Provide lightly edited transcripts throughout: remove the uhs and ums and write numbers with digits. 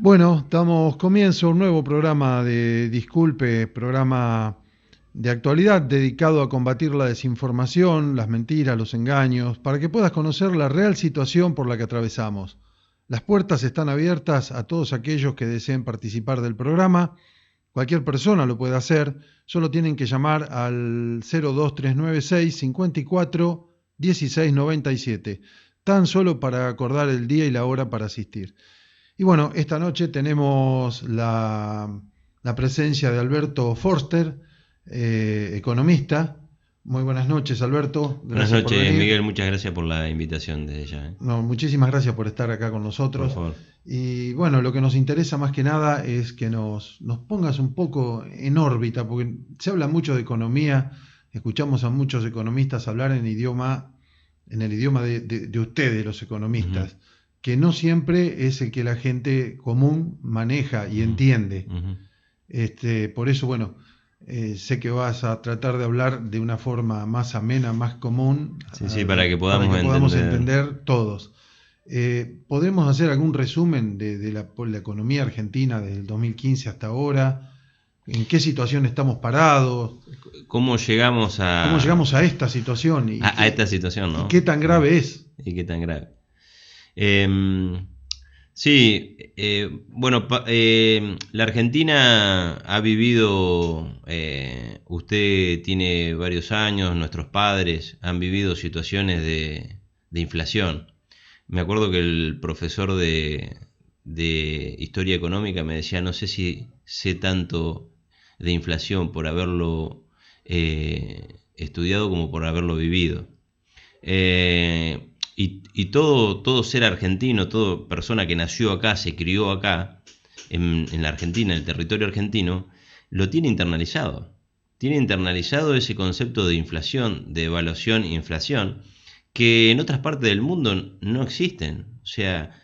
Bueno, damos comienzo a un nuevo programa de Disculpe, programa de actualidad dedicado a combatir la desinformación, las mentiras, los engaños, para que puedas conocer la real situación por la que atravesamos. Las puertas están abiertas a todos aquellos que deseen participar del programa. Cualquier persona lo puede hacer, solo tienen que llamar al 02396 54 16 97, tan solo para acordar el día y la hora para asistir. Y bueno, esta noche tenemos la presencia de Alberto Forster, economista. Muy buenas noches, Alberto. Buenas Gracias por noches, venir. Miguel. Muchas gracias por la invitación desde ya. No, muchísimas gracias por estar acá con Por nosotros. favor. Y bueno, lo que nos interesa más que nada es que nos pongas un poco en órbita, porque se habla mucho de economía, escuchamos a muchos economistas hablar en el idioma de ustedes, los Ujú, economistas, que no siempre es el que la gente común maneja y ujú, entiende. ujú. Por eso, bueno, sé que vas a tratar de hablar de una forma más amena, más común, Sí, sí, para que para que podamos podamos entender. entender todos. ¿Podemos hacer algún resumen de la economía argentina desde el 2015 hasta ahora? ¿En qué situación estamos parados? ¿Cómo llegamos ¿Cómo llegamos a esta situación? a esta situación, Y qué no? tan Sí. grave es? ¿Y qué tan grave? Em, sí, bueno, la Argentina ha vivido, usted tiene varios años, nuestros padres han vivido situaciones de inflación. Me acuerdo que el profesor de historia económica me decía, no sé si sé tanto de inflación por haberlo estudiado como por haberlo vivido. Y todo ser argentino, toda persona que nació acá, se crió acá, en la Argentina, en el territorio argentino, lo tiene internalizado. Tiene internalizado ese concepto de inflación, de evaluación e inflación, que en otras partes del mundo no existen. O sea,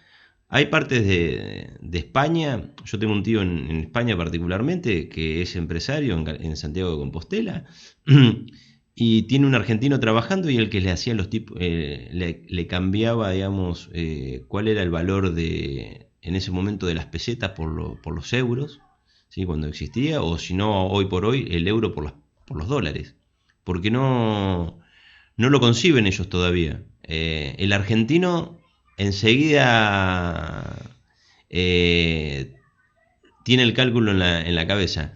hay partes de España, yo tengo un tío en España particularmente, que es empresario en Santiago de Compostela, y tiene un argentino trabajando y el que le hacía los tipos, le cambiaba, digamos, cuál era el valor en ese momento de las pesetas por los euros, ¿sí? Cuando existía, o si no, hoy por hoy, el euro por los dólares. Porque no lo conciben ellos todavía. El argentino enseguida eh, tiene el cálculo en la cabeza.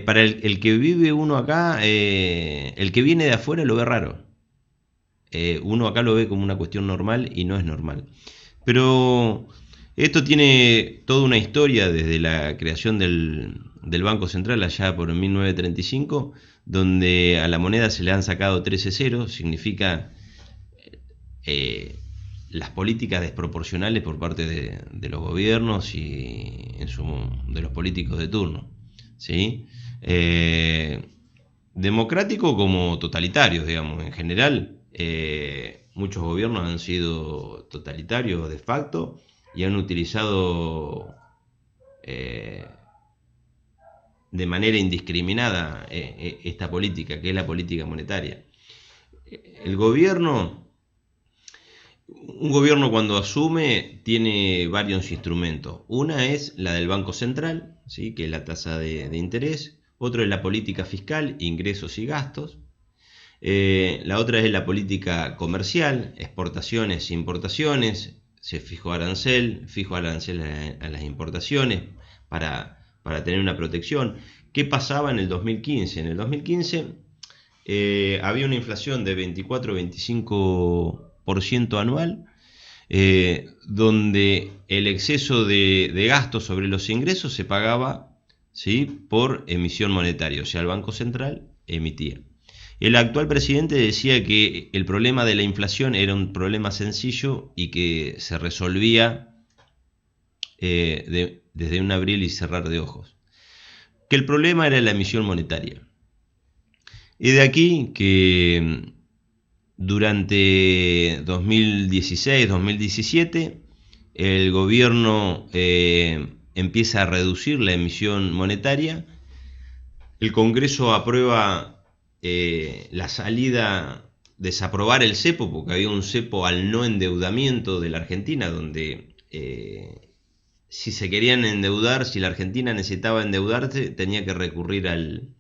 Para el que vive uno acá, el que viene de afuera lo ve raro. Uno acá lo ve como una cuestión normal y no es normal. Pero esto tiene toda una historia desde la creación del Banco Central allá por 1935, donde a la moneda se le han sacado 13 ceros, significa eh, las políticas desproporcionales por parte de los gobiernos y de los políticos de turno, ¿sí? Eh, Democrático como totalitarios, digamos, en general, muchos gobiernos han sido totalitarios de facto y han utilizado eh, de manera indiscriminada esta política, que es la política monetaria. El gobierno Un gobierno cuando asume tiene varios instrumentos. Una es la del Banco Central, ¿sí? Que es la tasa de interés. Otro es la política fiscal, ingresos y gastos. La otra es la política comercial, exportaciones e importaciones. Se fijo arancel a las importaciones para tener una protección. ¿Qué pasaba en el 2015? En el 2015 había una inflación de 24-25% anual, donde el exceso de gastos sobre los ingresos se pagaba, ¿sí? Por emisión monetaria, o sea, el Banco Central emitía. El actual presidente decía que el problema de la inflación era un problema sencillo y que se resolvía desde un abrir y cerrar de ojos. Que el problema era la emisión monetaria. Y de aquí que durante 2016-2017 el gobierno empieza a reducir la emisión monetaria, el Congreso aprueba la salida, desaprobar el cepo, porque había un cepo al no endeudamiento de la Argentina, donde si se querían endeudar, si la Argentina necesitaba endeudarse, tenía que recurrir al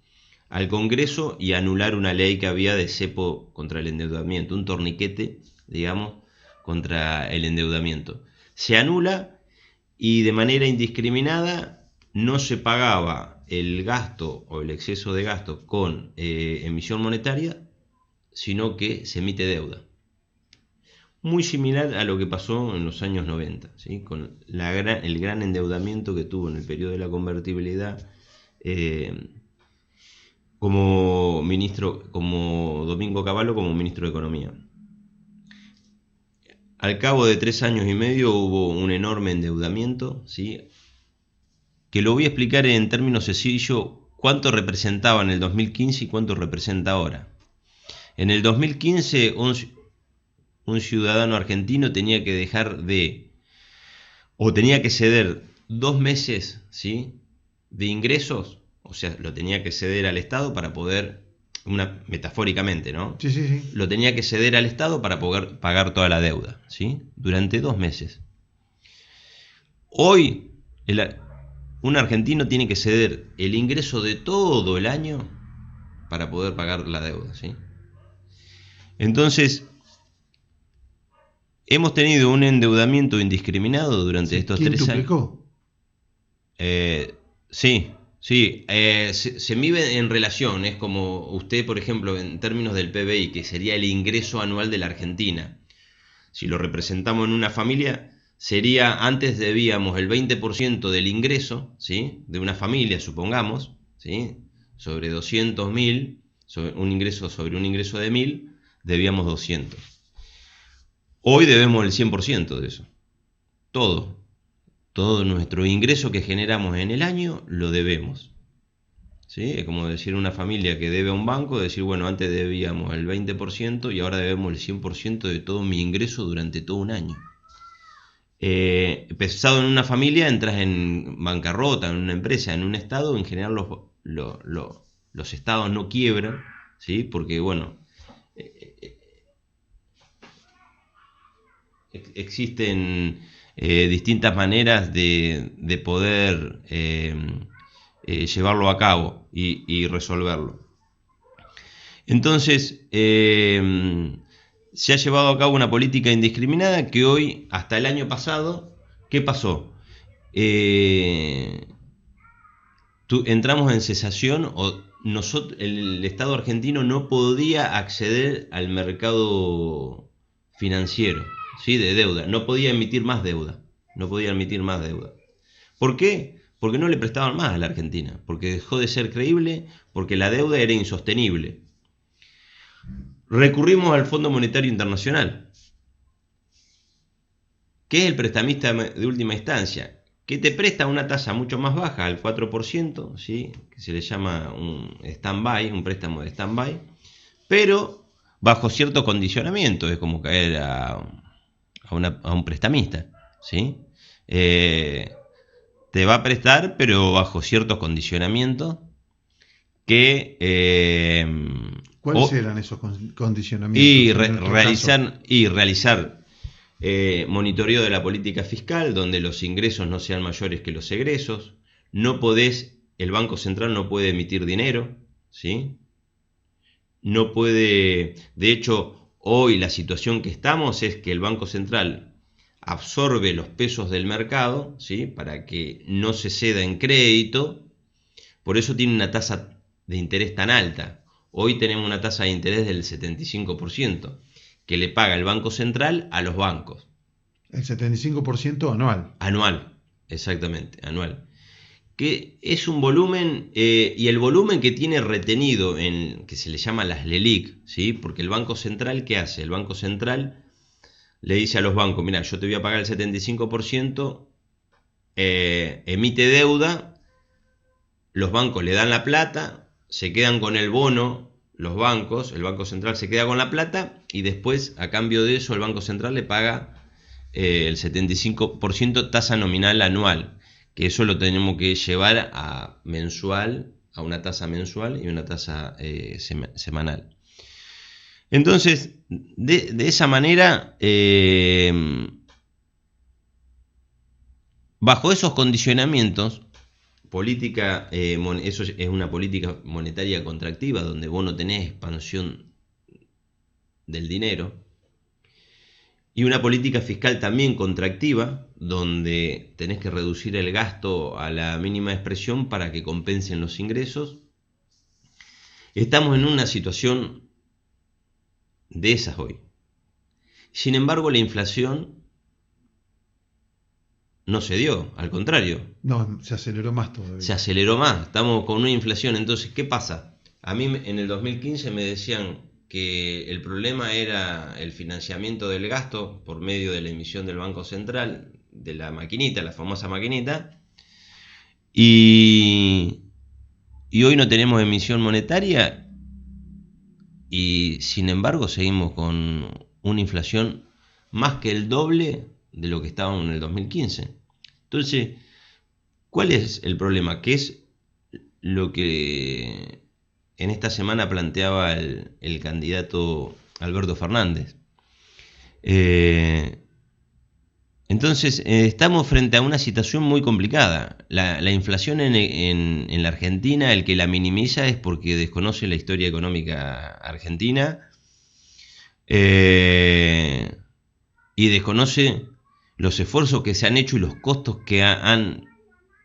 Congreso y anular una ley que había de cepo contra el endeudamiento, un torniquete, digamos, contra el endeudamiento. Se anula y de manera indiscriminada no se pagaba el gasto o el exceso de gasto con emisión monetaria, sino que se emite deuda. Muy similar a lo que pasó en los años 90, ¿sí? Con el gran endeudamiento que tuvo en el periodo de la convertibilidad como Domingo Cavallo como ministro de Economía. Al cabo de 3 años y medio hubo un enorme endeudamiento, ¿sí? Que lo voy a explicar en términos sencillos cuánto representaba en el 2015 y cuánto representa ahora. En el 2015 un ciudadano argentino tenía que tenía que ceder 2 meses, ¿sí?, de ingresos, o sea, lo tenía que ceder al Estado para poder, metafóricamente, ¿no? Sí, sí, sí. Lo tenía que ceder al Estado para poder pagar toda la deuda, ¿sí? Durante 2 meses. Hoy, un argentino tiene que ceder el ingreso de todo el año para poder pagar la deuda, ¿sí? Entonces, hemos tenido un endeudamiento indiscriminado durante estos 3 años. Sí. Se mide en relación, es como usted, por ejemplo, en términos del PBI, que sería el ingreso anual de la Argentina. Si lo representamos en una familia, antes debíamos el 20% del ingreso, ¿sí?, de una familia, supongamos, ¿sí?, sobre 200.000, sobre un ingreso de 1.000, debíamos 200. Hoy debemos el 100% de eso. Todo nuestro ingreso que generamos en el año lo debemos, ¿sí? Es como decir una familia que debe a un banco, decir, bueno, antes debíamos el 20% y ahora debemos el 100% de todo mi ingreso durante todo un año. Pesado en una familia, entras en bancarrota, en una empresa, en un estado, en general los estados no quiebran, ¿sí? Porque, bueno, existen distintas maneras de poder llevarlo a cabo y resolverlo. Entonces, se ha llevado a cabo una política indiscriminada que hoy, hasta el año pasado, ¿qué pasó? Entramos en cesación, el Estado argentino no podía acceder al mercado financiero, ¿sí?, de deuda, no podía emitir más deuda. ¿Por qué? Porque no le prestaban más a la Argentina, porque dejó de ser creíble, porque la deuda era insostenible. Recurrimos al Fondo Monetario Internacional, que es el prestamista de última instancia, que te presta una tasa mucho más baja, al 4%, ¿sí?, que se le llama un stand-by, un préstamo de stand-by, pero bajo cierto condicionamiento. Es como caer a un prestamista, ¿sí? Te va a prestar, pero bajo ciertos condicionamientos que... ¿Cuáles eran esos condicionamientos? Realizar monitoreo de la política fiscal, donde los ingresos no sean mayores que los egresos. El Banco Central no puede emitir dinero, ¿sí? No puede... De hecho, hoy la situación que estamos es que el Banco Central absorbe los pesos del mercado, ¿sí?, para que no se ceda en crédito. Por eso tiene una tasa de interés tan alta. Hoy tenemos una tasa de interés del 75%, que le paga el Banco Central a los bancos. El 75% anual. Anual, exactamente, anual. Que es un volumen, y el volumen que tiene retenido, que se le llama las LELIQ, ¿sí? Porque el Banco Central, ¿qué hace? El Banco Central le dice a los bancos, mira, yo te voy a pagar el 75%, emite deuda, los bancos le dan la plata, se quedan con el bono, los bancos, el Banco Central se queda con la plata y después, a cambio de eso, el Banco Central le paga el 75% tasa nominal anual, que eso lo tenemos que llevar a una tasa mensual y una tasa semanal. Entonces, de esa manera bajo esos condicionamientos, eso es una política monetaria contractiva, donde vos no tenés expansión del dinero, y una política fiscal también contractiva, donde tenés que reducir el gasto a la mínima expresión para que compensen los ingresos. Estamos en una situación de esas hoy. Sin embargo, la inflación no se dio, al contrario. No, se aceleró más todavía. Se aceleró más, estamos con una inflación. Entonces, ¿qué pasa? A mí en el 2015 me decían que el problema era el financiamiento del gasto por medio de la emisión del Banco Central, de la maquinita, la famosa maquinita, y hoy no tenemos emisión monetaria, y sin embargo seguimos con una inflación más que el doble de lo que estábamos en el 2015. Entonces, ¿cuál es el problema? ¿Qué es lo que en esta semana planteaba el candidato Alberto Fernández? Entonces, estamos frente a una situación muy complicada. La inflación en la Argentina, el que la minimiza es porque desconoce la historia económica argentina, y desconoce los esfuerzos que se han hecho y los costos que han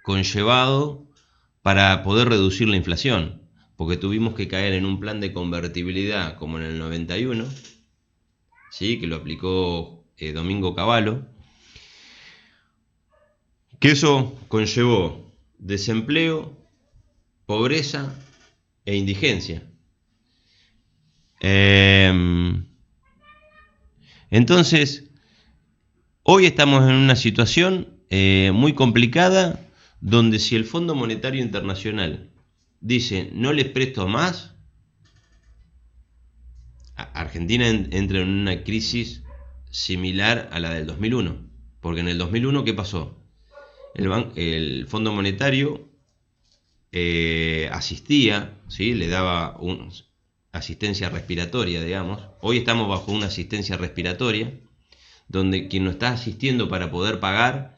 conllevado para poder reducir la inflación, porque tuvimos que caer en un plan de convertibilidad como en el 91, ¿sí? Que lo aplicó Domingo Cavallo, que eso conllevó desempleo, pobreza e indigencia. Entonces, hoy estamos en una situación muy complicada, donde si el Fondo Monetario Internacional dice no les presto más, Argentina entra en una crisis similar a la del 2001. Porque en el 2001, ¿qué pasó? El Fondo Monetario asistía, ¿sí? Le daba asistencia respiratoria, digamos. Hoy estamos bajo una asistencia respiratoria, donde quien nos está asistiendo para poder pagar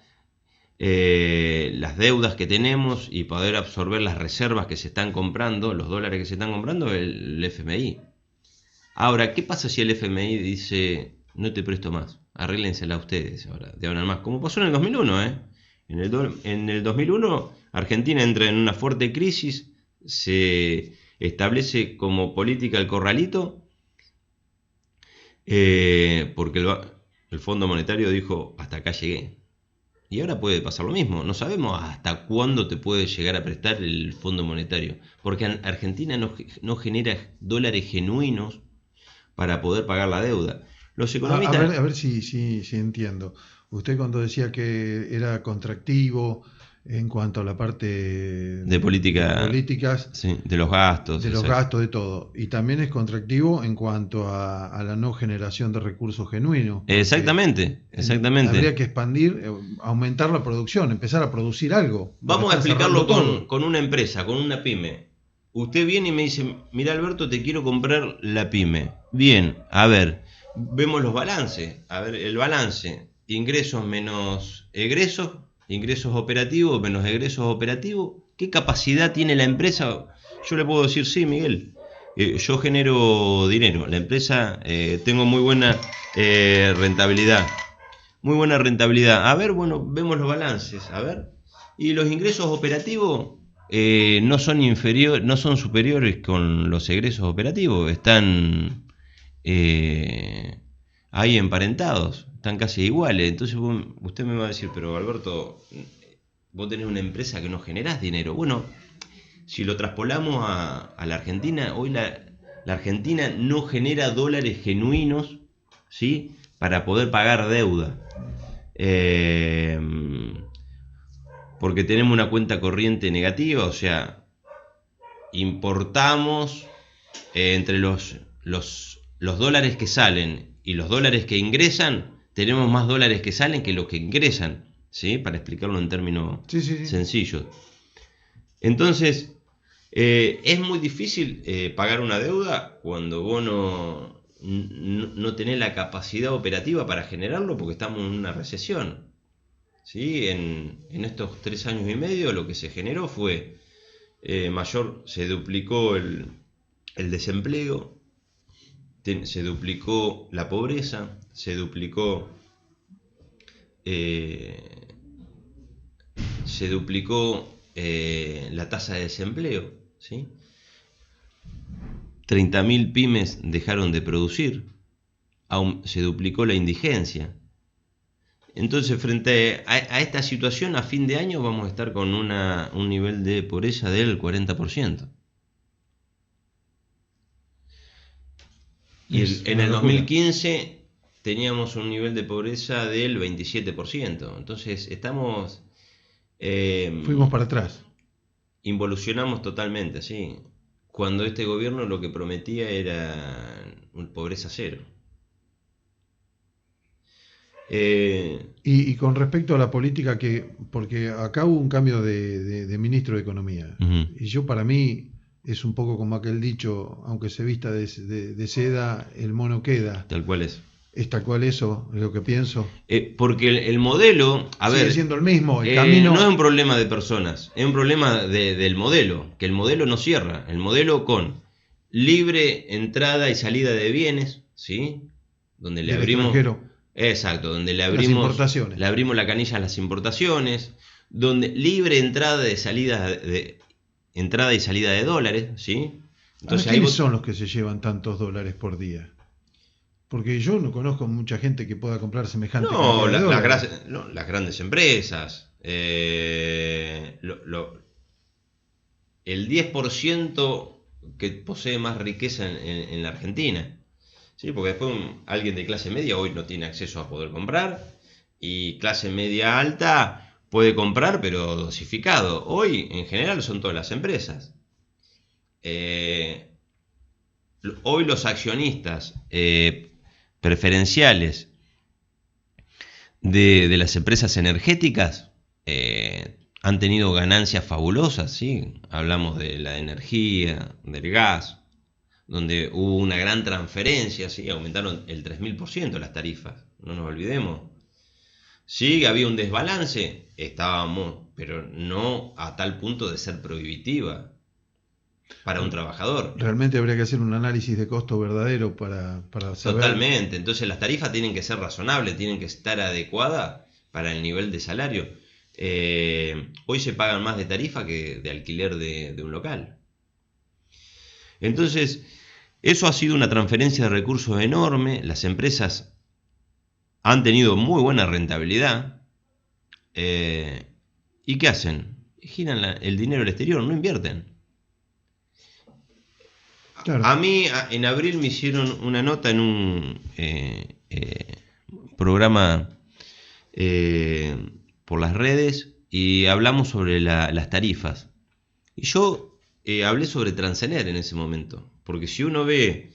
las deudas que tenemos y poder absorber las reservas que se están comprando, los dólares que se están comprando, el FMI. Ahora, ¿qué pasa si el FMI dice no te presto más? Arréglensela ustedes ahora, de ahora en más. Como pasó en el 2001, ¿eh? En el 2001 Argentina entra en una fuerte crisis, se establece como política el corralito, porque el Fondo Monetario dijo hasta acá llegué. Y ahora puede pasar lo mismo, no sabemos hasta cuándo te puede llegar a prestar el Fondo Monetario, porque Argentina no genera dólares genuinos para poder pagar la deuda. Los economistas... A ver si entiendo. Usted cuando decía que era contractivo en cuanto a la parte de políticas, sí, de los gastos. De todo. Y también es contractivo en cuanto a la no generación de recursos genuinos. Exactamente. Habría que expandir, aumentar la producción, empezar a producir algo. Vamos a explicarlo con una empresa, con una pyme. Usted viene y me dice, mira Alberto, te quiero comprar la pyme. Bien, a ver, vemos los balances. A ver, el balance, ingresos menos egresos, ingresos operativos menos egresos operativos. ¿Qué capacidad tiene la empresa? Yo le puedo decir, sí, Miguel, yo genero dinero. La empresa, tengo muy buena rentabilidad. Muy buena rentabilidad. A ver, bueno, vemos los balances. A ver. Y los ingresos operativos no son superiores con los egresos operativos. Están ahí emparentados. Están casi iguales. Entonces usted me va a decir, pero Alberto, vos tenés una empresa que no generás dinero. Bueno, si lo traspolamos a la Argentina, hoy la Argentina no genera dólares genuinos, ¿sí? Para poder pagar deuda. Porque tenemos una cuenta corriente negativa, o sea, importamos entre los dólares que salen y los dólares que ingresan, tenemos más dólares que salen que los que ingresan, ¿sí? Para explicarlo en términos sencillos. Entonces, es muy difícil pagar una deuda cuando vos no tenés la capacidad operativa para generarlo, porque estamos en una recesión. ¿sí? En estos 3 años y medio lo que se generó fue se duplicó el desempleo, se duplicó la pobreza, eh, se duplicó la tasa de desempleo, ¿sí? 30.000 pymes dejaron de producir, se duplicó la indigencia. Entonces, frente a esta situación, a fin de año vamos a estar con un nivel de pobreza del 40%. Y en el 2015 teníamos un nivel de pobreza del 27%. Entonces, fuimos para atrás. Involucionamos totalmente, sí. Cuando este gobierno lo que prometía era pobreza cero. Y con respecto a la política, porque acá hubo un cambio de ministro de Economía, y yo, para mí, es un poco como aquel dicho: aunque se vista de seda, el mono queda. Tal cual es. ¿Es tal cual eso? Es lo que pienso. Porque el modelo, sigue siendo el mismo, el camino. No es un problema de personas, es un problema del modelo, que el modelo no cierra. El modelo con libre entrada y salida de bienes, ¿sí? Donde le abrimos... extranjero. Exacto, donde le abrimos la canilla a las importaciones, donde libre entrada y salida de dólares, ¿sí? Entonces, ¿quiénes son los que se llevan tantos dólares por día? Porque yo no conozco mucha gente que pueda comprar semejante cantidad de dólares. Las grandes empresas. El 10% que posee más riqueza en la Argentina. ¿Sí? Porque después alguien de clase media hoy no tiene acceso a poder comprar, y clase media alta puede comprar, pero dosificado. Hoy, en general, son todas las empresas. Hoy los accionistas preferenciales de las empresas energéticas han tenido ganancias fabulosas, ¿sí? Hablamos de la energía, del gas, donde hubo una gran transferencia, ¿sí? Aumentaron el 3000% las tarifas, no nos olvidemos. Sí, había un desbalance, pero no a tal punto de ser prohibitiva para un trabajador. Realmente habría que hacer un análisis de costo verdadero para saber. Totalmente. Entonces las tarifas tienen que ser razonables, tienen que estar adecuadas para el nivel de salario. Hoy se pagan más de tarifa que de alquiler de un local. Entonces, eso ha sido una transferencia de recursos enorme. Las empresas han tenido muy buena rentabilidad. ¿Y qué hacen? Giran el dinero al exterior, no invierten. Claro. A mí en abril me hicieron una nota en un programa por las redes, y hablamos sobre las tarifas. Y yo hablé sobre Transener en ese momento, porque si uno ve,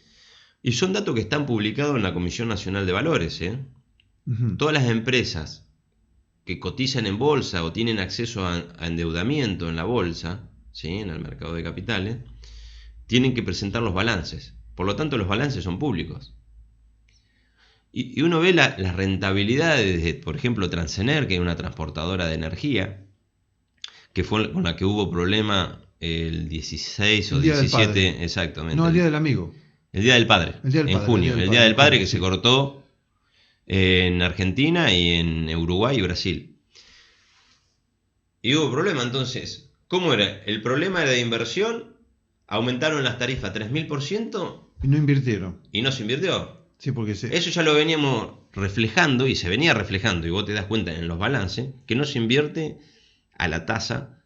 y son datos que están publicados en la Comisión Nacional de Valores, todas las empresas que cotizan en bolsa o tienen acceso a endeudamiento en la bolsa, ¿sí? En el mercado de capitales, tienen que presentar los balances. Por lo tanto, los balances son públicos. Y uno ve las rentabilidades de, por ejemplo, Transener, que es una transportadora de energía, que fue con la que hubo problema el 16 o 17, exactamente. No, el Día del Amigo. El Día del Padre, en junio. El Día del Padre que se cortó en Argentina y en Uruguay y Brasil. Y hubo problema, entonces. ¿Cómo era? El problema era de inversión. Aumentaron las tarifas 3000%. Y no invirtieron. Y no se invirtió. Sí, porque eso ya lo veníamos reflejando, y se venía reflejando, y vos te das cuenta en los balances, que no se invierte a la tasa.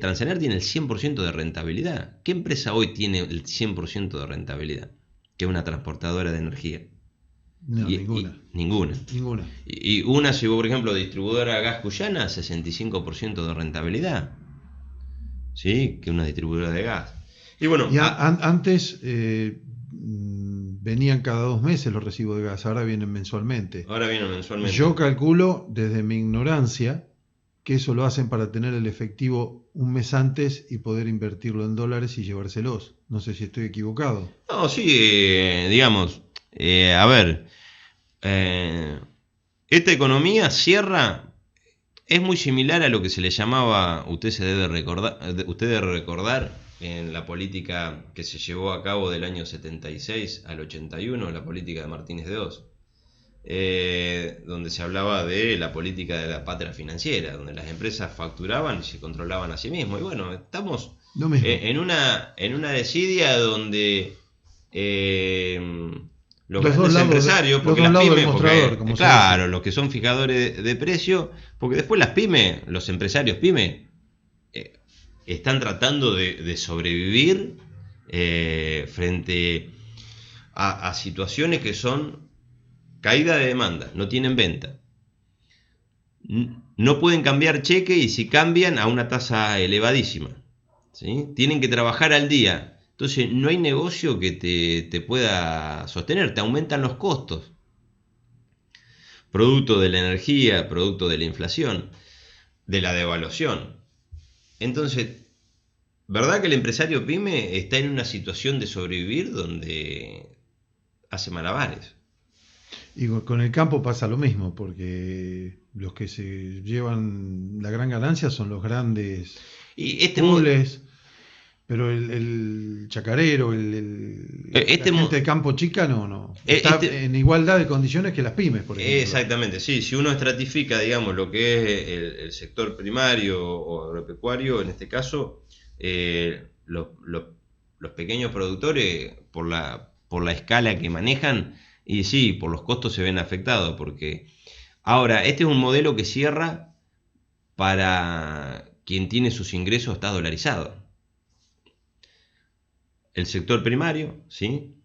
Transener tiene el 100% de rentabilidad. ¿Qué empresa hoy tiene el 100% de rentabilidad? Que es una transportadora de energía. No, ninguna. Ninguna. Y una, si vos, por ejemplo, distribuidora Gas Cuyana, 65% de rentabilidad. ¿Sí? Que una distribuidora de gas. Y bueno, antes venían cada 2 meses los recibos de gas, ahora vienen mensualmente. Yo calculo, desde mi ignorancia, que eso lo hacen para tener el efectivo un mes antes y poder invertirlo en dólares y llevárselos. No sé si estoy equivocado. No, sí, digamos, a ver, esta economía cierra Es muy similar a lo que se le llamaba, usted debe recordar en la política que se llevó a cabo del año 76 al 81, la política de Martínez de Oz, donde se hablaba de la política de la patria financiera, donde las empresas facturaban y se controlaban a sí mismos. Y bueno, estamos en una desidia donde los grandes empresarios, porque las pymes, claro, los que son fijadores de precio, porque después las pymes, los empresarios pymes, están tratando de sobrevivir frente a situaciones que son caída de demanda, no tienen venta. No pueden cambiar cheque y si cambian a una tasa elevadísima, ¿sí? Tienen que trabajar al día. Entonces no hay negocio que te pueda sostener, te aumentan los costos. Producto de la energía, producto de la inflación, de la devaluación. Entonces, ¿verdad que el empresario pyme está en una situación de sobrevivir donde hace malabares? Y con el campo pasa lo mismo, porque los que se llevan la gran ganancia son los grandes pools, pero el chacarero, la gente de campo chica no está en igualdad de condiciones que las pymes, por ejemplo. Exactamente, sí. Si uno estratifica, digamos, lo que es el sector primario o agropecuario, en este caso, los pequeños productores, por la escala que manejan, y sí, por los costos se ven afectados, porque ahora, este es un modelo que cierra para quien tiene sus ingresos, está dolarizado. El sector primario, ¿sí?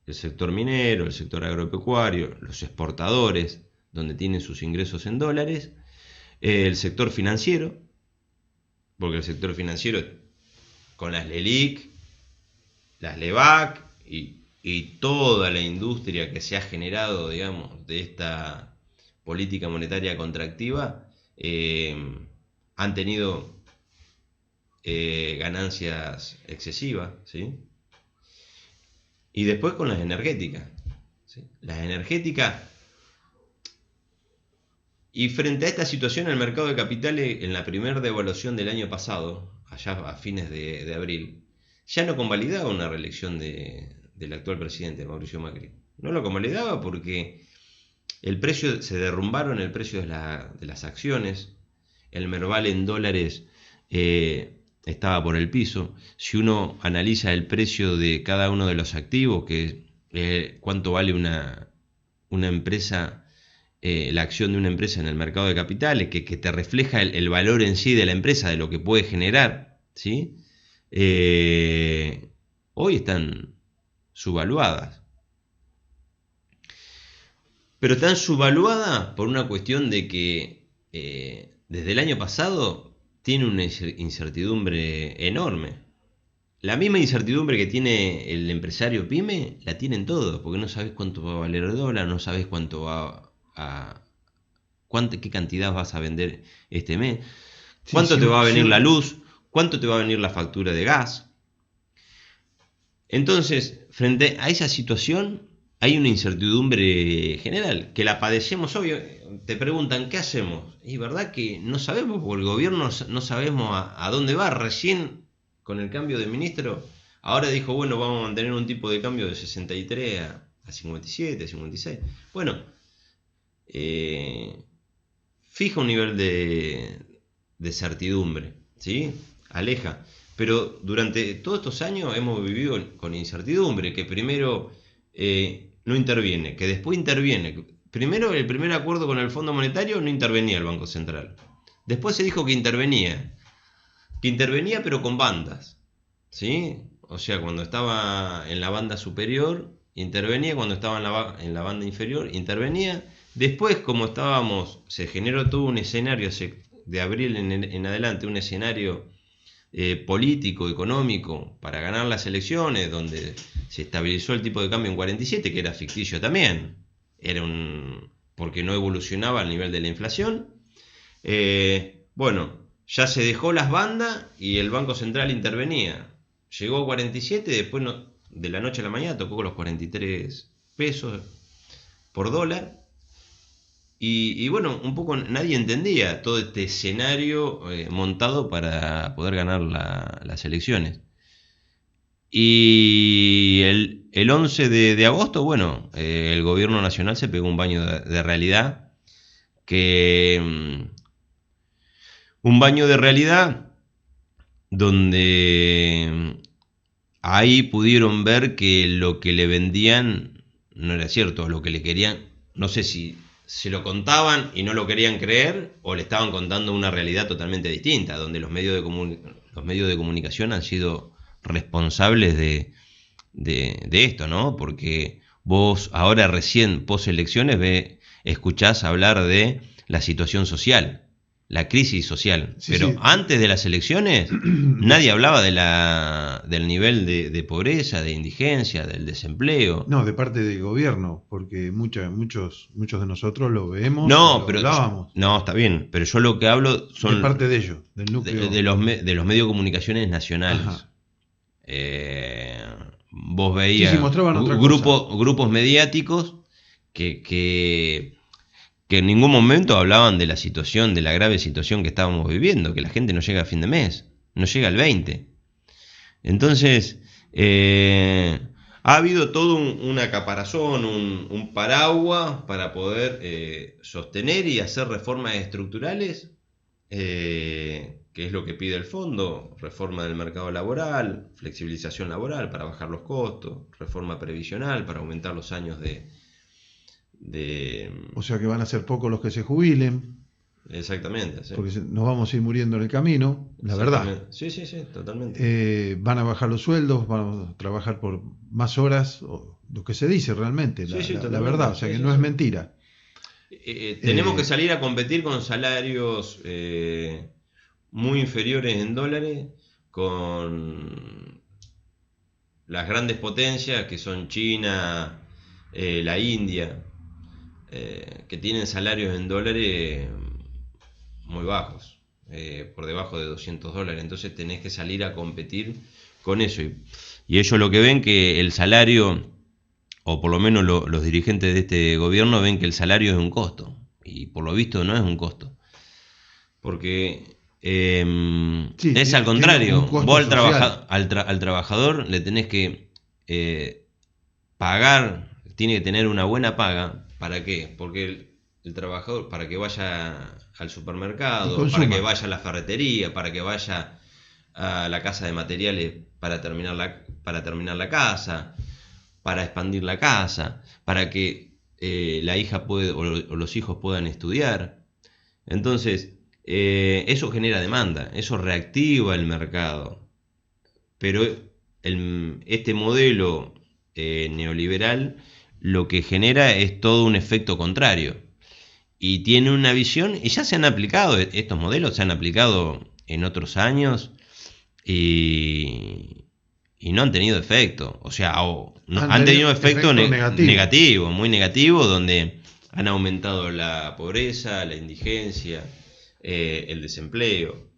El sector minero, el sector agropecuario, los exportadores, donde tienen sus ingresos en dólares, el sector financiero, porque el sector financiero con las LELIC, las LEVAC y toda la industria que se ha generado, digamos, de esta política monetaria contractiva, han tenido ganancias excesivas, ¿sí? Y después con las energéticas, ¿sí? Las energéticas, y frente a esta situación el mercado de capitales, en la primera devaluación del año pasado, allá a fines de abril, ya no convalidaba una reelección del actual presidente Mauricio Macri. No lo convalidaba porque se derrumbaron el precio de las acciones, el Merval en dólares estaba por el piso. Si uno analiza el precio de cada uno de los activos, que cuánto vale una empresa, la acción de una empresa en el mercado de capitales, que te refleja el valor en sí de la empresa, de lo que puede generar, ¿sí? Hoy están subvaluadas. Pero están subvaluadas por una cuestión de que desde el año pasado tiene una incertidumbre enorme. La misma incertidumbre que tiene el empresario pyme, la tienen todos, porque no sabes cuánto va a valer el dólar, no sabes cuánto qué cantidad vas a vender este mes, cuánto te va a venir la luz, cuánto te va a venir la factura de gas. Entonces, frente a esa situación, hay una incertidumbre general, que la padecemos hoy. Te preguntan, ¿qué hacemos? Y verdad que no sabemos, porque el gobierno no sabemos a dónde va. Recién, con el cambio de ministro, ahora dijo, bueno, vamos a mantener un tipo de cambio de 63 a 57, 56. Bueno, fija un nivel de certidumbre, ¿sí? Aleja. Pero durante todos estos años hemos vivido con incertidumbre, que primero no interviene, que después interviene. Primero, el primer acuerdo con el Fondo Monetario no intervenía el Banco Central. Después se dijo que intervenía pero con bandas, ¿sí? O sea, cuando estaba en la banda superior, intervenía, cuando estaba en la banda inferior, intervenía. Después, como se generó todo un escenario de abril en adelante, un escenario político, económico, para ganar las elecciones, donde se estabilizó el tipo de cambio en 47, que era ficticio también, porque no evolucionaba al nivel de la inflación. Bueno, ya se dejó las bandas y el Banco Central intervenía. Llegó a 47, después de la noche a la mañana tocó con los 43 pesos por dólar. Y bueno, un poco nadie entendía todo este escenario montado para poder ganar las elecciones. Y el 11 de agosto, bueno, el gobierno nacional se pegó un baño de realidad, que un baño de realidad donde ahí pudieron ver que lo que le vendían no era cierto, lo que le querían, no sé si se lo contaban y no lo querían creer o le estaban contando una realidad totalmente distinta, donde los medios de comunicación han sido responsables de esto, ¿no? Porque vos ahora recién, post elecciones, escuchás hablar de la situación social, la crisis social, Sí, pero sí. antes de las elecciones nadie hablaba del nivel de pobreza, de indigencia, del desempleo. No, de parte del gobierno, porque muchos de nosotros lo vemos o No, lo pero hablábamos. no, está bien, pero yo lo que hablo De son parte de ellos, del núcleo. de los medios de comunicaciones nacionales. Ajá. Vos Sí, veías sí, mostraban otra cosa. grupos mediáticos que en ningún momento hablaban de la situación, de la grave situación que estábamos viviendo, que la gente no llega a fin de mes, no llega al 20. Entonces, ha habido todo una caparazón, un paraguas para poder sostener y hacer reformas estructurales, que es lo que pide el fondo: reforma del mercado laboral, flexibilización laboral para bajar los costos, reforma previsional para aumentar los años de O sea que van a ser pocos los que se jubilen, exactamente, sí. porque nos vamos a ir muriendo en el camino, la verdad. Sí, sí, sí, totalmente. Van a bajar los sueldos, van a trabajar por más horas, o lo que se dice realmente, Sí, sí, la totalmente. verdad, o sea Sí, que sí, no es sí. mentira. Tenemos que salir a competir con salarios muy inferiores en dólares, con las grandes potencias que son China, la India, que tienen salarios en dólares muy bajos, por debajo de $200. Entonces tenés que salir a competir con eso. Y ellos lo que ven que el salario, o por lo menos los dirigentes de este gobierno ven que el salario es un costo. Y por lo visto no es un costo. Porque Sí, es al tiene contrario. un costo Vos social. al trabajador le tenés que pagar, tiene que tener una buena paga. ¿Para qué? Porque el trabajador, para que vaya al Y supermercado, para que consuma. vaya a la ferretería, para que vaya a la casa de materiales para terminar la casa, para expandir la casa, para que la hija o los hijos puedan estudiar. Entonces, eso genera demanda, eso reactiva el mercado. Pero este modelo neoliberal lo que genera es todo un efecto contrario. Y tiene una visión, y ya se han aplicado, estos modelos se han aplicado en otros años y no han tenido efecto. O sea, han tenido efecto negativo, muy negativo, donde han aumentado la pobreza, la indigencia, el desempleo,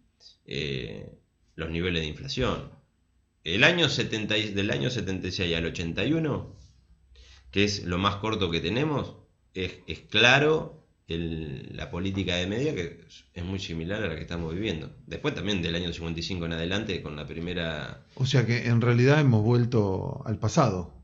los niveles de inflación. Del año 76 al 81, que es lo más corto que tenemos, es claro la política de media, que es muy similar a la que estamos viviendo. Después también del año 55 en adelante, con la primera... O sea que en realidad hemos vuelto al pasado.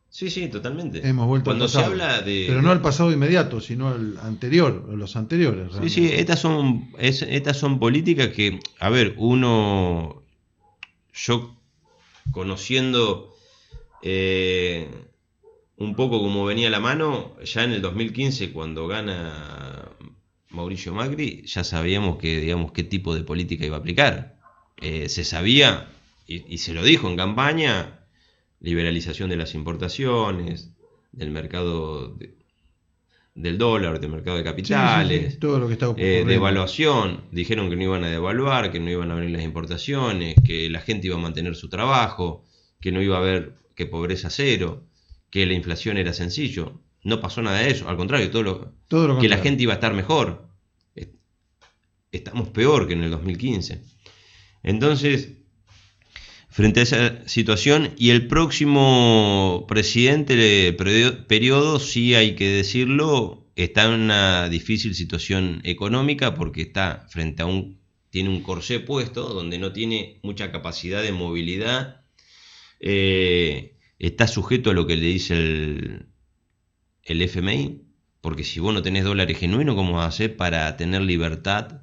Sí, sí, totalmente. Hemos vuelto Cuando al pasado. se habla Pero no al pasado inmediato, sino al anterior, o los anteriores. Sí, sí, estas son políticas que, a ver, yo conociendo un poco cómo venía la mano, ya en el 2015, cuando gana Mauricio Macri, ya sabíamos digamos, qué tipo de política iba a aplicar. Se sabía, y se lo dijo en campaña: liberalización de las importaciones, del mercado del dólar, del mercado de capitales, sí, todo lo que está ocurriendo. devaluación. Dijeron que no iban a devaluar, que no iban a abrir las importaciones, que la gente iba a mantener su trabajo, que no iba a haber que pobreza cero, que la inflación era sencillo. No pasó nada de eso, al contrario, todo lo que contrario. La gente iba a estar mejor. Estamos peor que en el 2015. Entonces, frente a esa situación, y el próximo presidente periodo, sí hay que decirlo, está en una difícil situación económica porque está frente a tiene un corsé puesto donde no tiene mucha capacidad de movilidad, está sujeto a lo que le dice el FMI, porque si vos no tenés dólares genuinos, ¿cómo vas a hacer para tener libertad?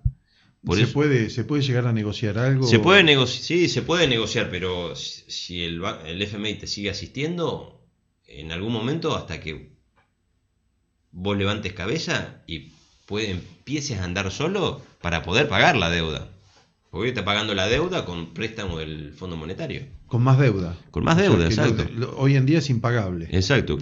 ¿Se puede llegar a negociar algo? Se puede negociar, sí, se puede negociar, pero si el FMI te sigue asistiendo, en algún momento, hasta que vos levantes cabeza y empieces a andar solo para poder pagar la deuda. Porque hoy está pagando la deuda con préstamo del Fondo Monetario. Con más deuda. Con más deuda, exacto. Hoy en día es impagable. Exacto.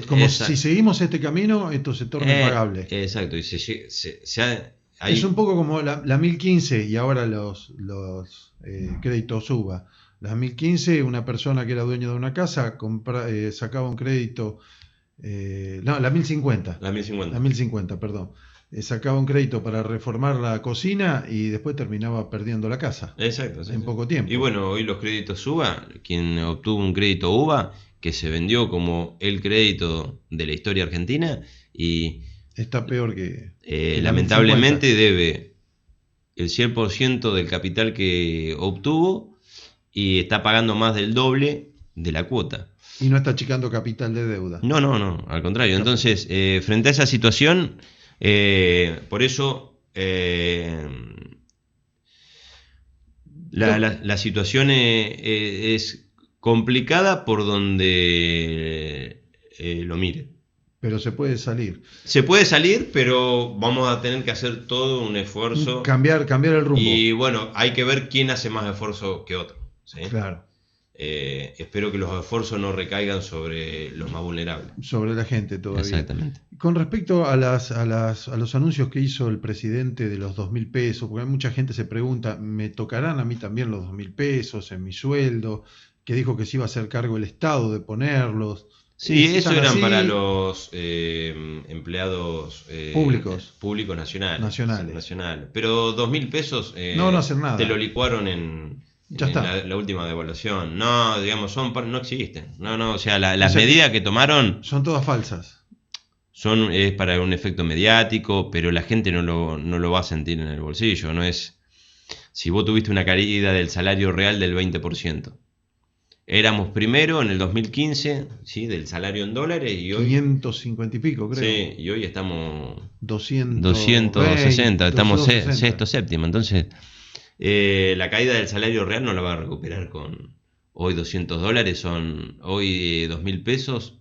Como si seguimos este camino, esto se torna impagable. Exacto. Y es un poco como la 1015 y ahora los créditos UBA. La 1015, una persona que era dueña de una casa sacaba un crédito. La 1050. La 1050. La 1050, perdón. Sacaba un crédito para reformar la cocina y después terminaba perdiendo la casa. Exacto. En poco tiempo. Y bueno, hoy los créditos UBA, quien obtuvo un crédito UBA, que se vendió como el crédito de la historia argentina, y está peor que lamentablemente debe el 100% del capital que obtuvo y está pagando más del doble de la cuota. Y no está achicando capital de deuda. No, al contrario. Entonces, frente a esa situación, por eso la situación es complicada por donde lo mire. Pero se puede salir. Se puede salir, pero vamos a tener que hacer todo un esfuerzo. Cambiar el rumbo. Y bueno, hay que ver quién hace más esfuerzo que otro, ¿sí? Claro. Espero que los esfuerzos no recaigan sobre los más vulnerables. Sobre la gente todavía. Exactamente. Con respecto a los anuncios que hizo el presidente de los 2.000 pesos, porque mucha gente se pregunta, ¿me tocarán a mí también los 2.000 pesos en mi sueldo? Que dijo que se iba a hacer cargo el Estado de ponerlos. Sí, eso eran así para los empleados públicos nacionales. Pero 2.000 pesos no hacen nada. Te lo licuaron en la última devaluación. No, digamos, no existen. No, o sea, las medidas que tomaron son todas falsas. Es para un efecto mediático, pero la gente no lo va a sentir en el bolsillo. No es. Si vos tuviste una caída del salario real del 20%. Éramos primero en el 2015, ¿sí? Del salario en dólares, y hoy 550 y pico, creo. Sí, y hoy estamos 260, estamos sexto, séptimo. Entonces, la caída del salario real no la va a recuperar con hoy $200, son hoy 2.000 pesos.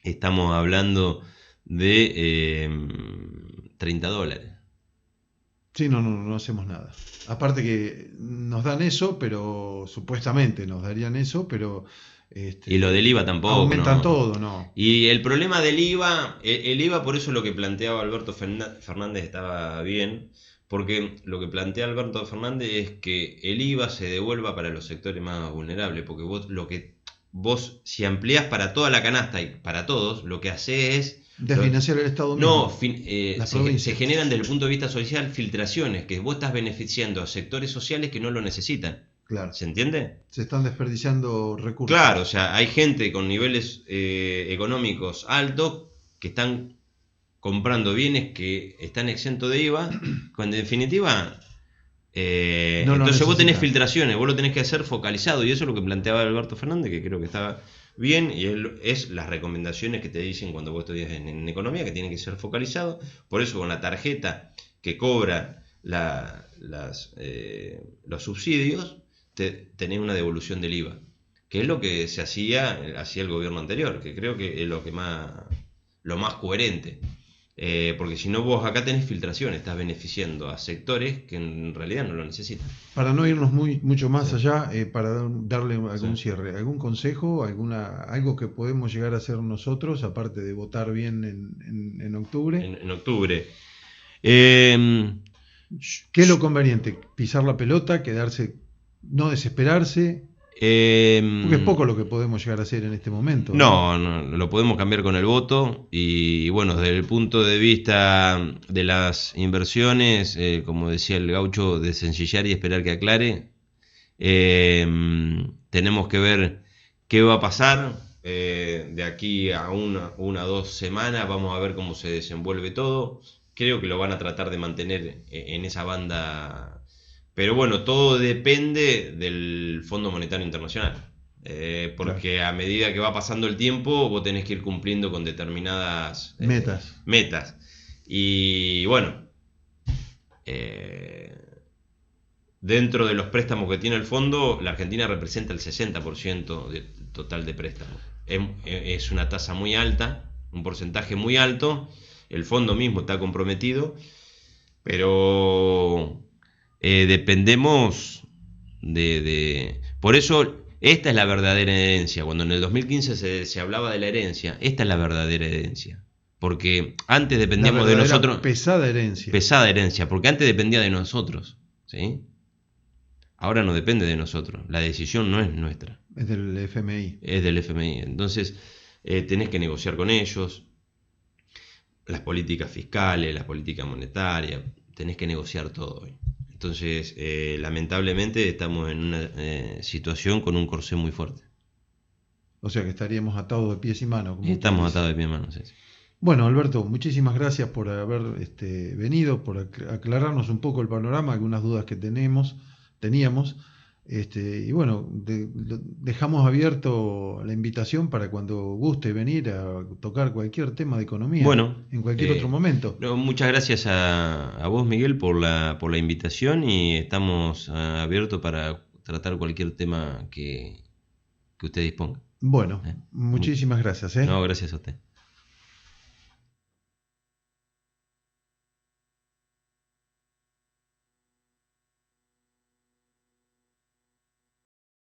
Estamos hablando de $30. Sí, no hacemos nada. Aparte que nos dan eso, pero supuestamente nos darían eso, pero y lo del IVA tampoco. Aumentan todo, ¿no? Y el problema del IVA, el IVA, por eso lo que planteaba Alberto Fernández estaba bien, porque lo que plantea Alberto Fernández es que el IVA se devuelva para los sectores más vulnerables, porque vos si amplías para toda la canasta y para todos, lo que haces es desfinanciar el Estado mismo. Se generan desde el punto de vista social filtraciones, que vos estás beneficiando a sectores sociales que no lo necesitan. Claro. ¿Se entiende? Se están desperdiciando recursos. Claro, o sea, hay gente con niveles económicos altos que están comprando bienes que están exentos de IVA, cuando en definitiva entonces vos tenés filtraciones, vos lo tenés que hacer focalizado, y eso es lo que planteaba Alberto Fernández, que creo que estaba bien, y es las recomendaciones que te dicen cuando vos estudias en economía, que tienen que ser focalizados. Por eso con la tarjeta que cobra los subsidios, tenés una devolución del IVA, que es lo que se hacía el gobierno anterior, que creo que es lo más coherente. Porque si no, vos acá tenés filtración, estás beneficiando a sectores que en realidad no lo necesitan. Para no irnos mucho más allá, para darle algún cierre, ¿algún consejo, algo que podemos llegar a hacer nosotros, aparte de votar bien en octubre? En octubre. ¿Qué es lo conveniente? ¿Pisar la pelota, quedarse, no desesperarse? Porque es poco lo que podemos llegar a hacer en este momento. No, lo podemos cambiar con el voto. Y bueno, desde el punto de vista de las inversiones, como decía el gaucho, desencillar y esperar que aclare. Tenemos que ver qué va a pasar de aquí a una o 2 semanas vamos a ver cómo se desenvuelve todo. Creo que lo van a tratar de mantener en esa banda, pero bueno, todo depende del Fondo Monetario Internacional. Porque Claro. a medida que va pasando el tiempo, vos tenés que ir cumpliendo con determinadas Metas. metas. Y bueno, eh, dentro de los préstamos que tiene el fondo, la Argentina representa el 60% del total de préstamos. Es una tasa muy alta, un porcentaje muy alto. El fondo mismo está comprometido, pero dependemos Por eso, esta es la verdadera herencia. Cuando en el 2015 se hablaba de la herencia, esta es la verdadera herencia. Porque antes La dependíamos de verdadera nosotros, pesada herencia. pesada herencia, porque antes dependía de nosotros, ¿sí? Ahora no depende de nosotros, la decisión no es nuestra, Es del FMI. es del FMI. Entonces, tenés que negociar con ellos las políticas fiscales, las políticas monetarias, tenés que negociar todo hoy. Entonces, lamentablemente estamos en una situación con un corsé muy fuerte. O sea que estaríamos atados de pies y manos, como usted Estamos dice. atados de pie en mano. Sí, sí. Bueno, Alberto, muchísimas gracias por haber venido, por aclararnos un poco el panorama, algunas dudas que teníamos. Y bueno, dejamos abierto la invitación para cuando guste venir a tocar cualquier tema de economía Bueno, en cualquier otro momento. no, muchas gracias a vos, Miguel, por la invitación y estamos abiertos para tratar cualquier tema que usted disponga. Bueno, ¿Eh? muchísimas gracias, ¿eh? No, gracias a usted.